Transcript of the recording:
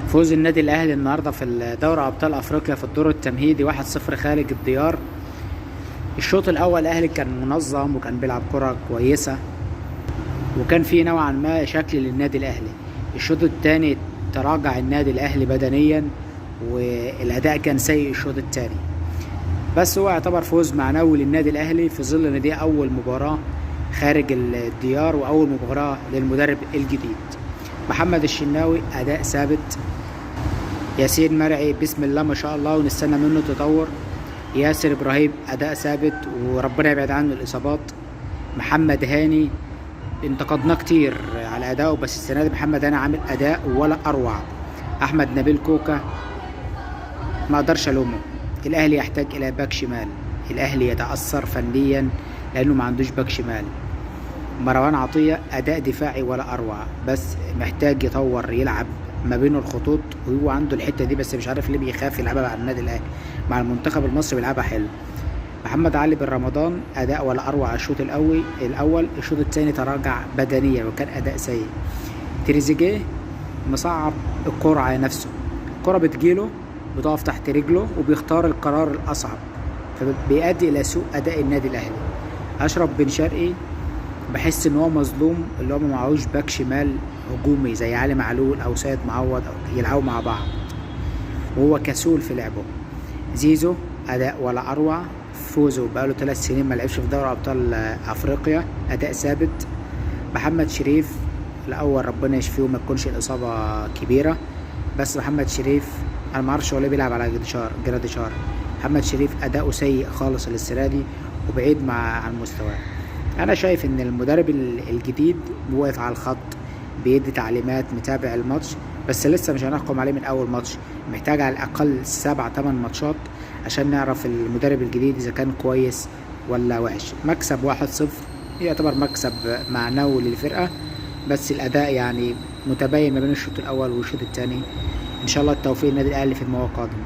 فوز النادي الاهلي النهارده في دوري ابطال افريقيا في الدور التمهيدي 1-0 خارج الديار. الشوط الاول الاهلي كان منظم وكان بيلعب كرة كويسه وكان في نوعا ما شكل للنادي الاهلي. الشوط الثاني تراجع النادي الاهلي بدنيا والاداء كان سيء الشوط الثاني، بس هو يعتبر فوز معنوي للنادي الاهلي في ظل ان دي اول مباراة خارج الديار واول مباراة للمدرب الجديد. محمد الشناوي اداء ثابت، ياسين مرعي بسم الله ما شاء الله ونستنى منه تطور، ياسر ابراهيم اداء ثابت وربنا يبعد عنه الاصابات. محمد هاني انتقدناه كتير على اداؤه، بس السنه دي محمد هاني عامل اداء ولا اروع. احمد نبيل كوكا ما اقدرش الومه. الاهلي يحتاج الى باك شمال، الاهلي يتاثر فنيا لانه ما عندوش باك شمال. مروان عطيه اداء دفاعي ولا اروع، بس محتاج يطور يلعب ما بين الخطوط، وهو عنده الحته دي بس مش عارف ليه بيخاف يلعبها مع النادي الاهلي. مع المنتخب المصري بيلعبها حلو. محمد علي بن رمضان اداء ولا اروع الشوط الاول. الشوط الثاني تراجع بدنيا وكان اداء سيء. تريزيجيه مصعب الكرة على نفسه، الكرة بتجيله بتقف تحت رجله وبيختار القرار الاصعب، فبيؤدي الى سوء اداء النادي الاهلي. اشرف بن شرقي بحس ان هو مظلوم، اللي هو معهوش باك شمال هجومي زي علي معلول او سيد معوض او يلعبوا مع بعض، وهو كسول في لعبه. زيزو اداء ولا اروع، فوزه بقاله 3 سنين ما لعبش في دوري ابطال افريقيا، اداء ثابت. محمد شريف الاول ربنا يشفيه وما تكونش الاصابه كبيره، بس محمد شريف انا ما اعرفش هو ليه بيلعب على جراديشار. محمد شريف اداؤه سيء خالص السنه دي وبعيد عن مستواه. انا شايف ان المدرب الجديد واقف على الخط بيدي تعليمات، متابع الماتش، بس لسه مش هنحكم عليه من اول ماتش، محتاج على الاقل 7-8 ماتشات عشان نعرف المدرب الجديد اذا كان كويس ولا وحش. مكسب 1-0 يعتبر مكسب معنوي للفرقة، بس الاداء يعني متباين ما بين الشوط الاول والشوط الثاني. ان شاء الله التوفيق للنادي الاهلي في المواقع القادمة.